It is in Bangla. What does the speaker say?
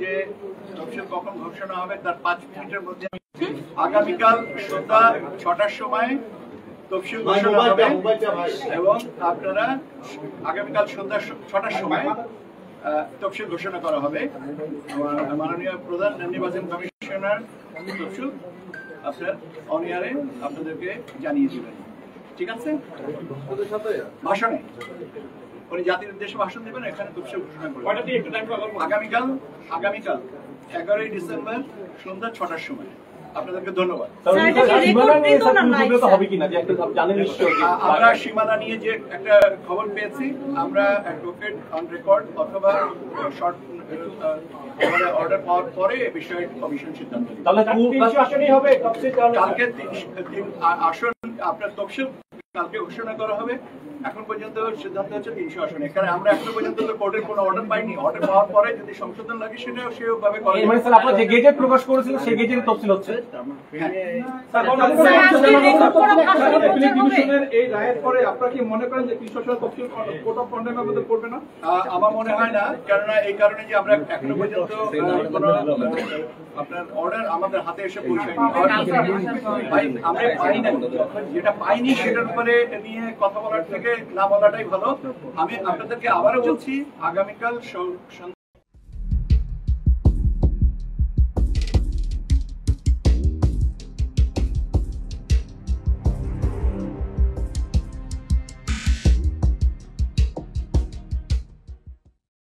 যে তফসিল কখন ঘোষণা হবে তার 5 মিনিটের মধ্যে আগামীকাল সন্ধ্যা 6টার সময় তফসিল ঘোষণা হবে এবং আপনারা আগামীকাল সন্ধ্যা 6টার সময় তফসিল ঘোষণা করা হবে। মাননীয় প্রধান নির্বাচন কমিশনার তফসিল আপনার অনিয়ারে আপনাদেরকে জানিয়ে দিবেন। ঠিক আছে? ভাষণে উনি জাতির উদ্দেশ্যে ভাষণ দেবেন, এখানে তফসিল ঘোষণা করবেন। আগামীকাল 11ই ডিসেম্বর সন্ধ্যা 6টার সময়। আপনাদেরকে ধন্যবাদ। আমরা সীমানা নিয়ে যে একটা খবর পেয়েছি, আমরা অ্যাডভোকেট অন রেকর্ড অথবা শর্ট অর্ডার পাওয়ার পরে বিষয়ে কমিশন সিদ্ধান্ত নেবে। কালকে 3 আসন আপনার তফসিল কালকে ঘোষণা করা হবে। এখন পর্যন্ত সিদ্ধান্ত হচ্ছে 300 আসন। এখানে আমরা এখন পর্যন্ত তো কোর্টের কোনো অর্ডার পাইনি। অর্ডার পাওয়ার পরে যদি সংশোধন লাগে সেটাও সেভাবে করা হবে। মানে স্যার আপনারা যে গেজেট প্রকাশ করেছিলেন সেই গেজের তফসিল হচ্ছে। এই রায়ের পরে আপনারা কি মনে করেন যে 300 আসনের তফসিল কোর্ট অফ কন্ডেমের মধ্যে পড়বে না? আমার মনে হয় না, কেননা এই কারণে যে আমরা এখনো পর্যন্ত কোনো আপনার অর্ডার আমাদের হাতে এসে পৌঁছায়নি। ভাই আমরা পাইনি, যেটা পাইনি সেটার উপরে নিয়ে কথা বলার থেকে না বলাটাই ভালো। আমি আপনাদেরকে আবারও বলছি, আগামীকাল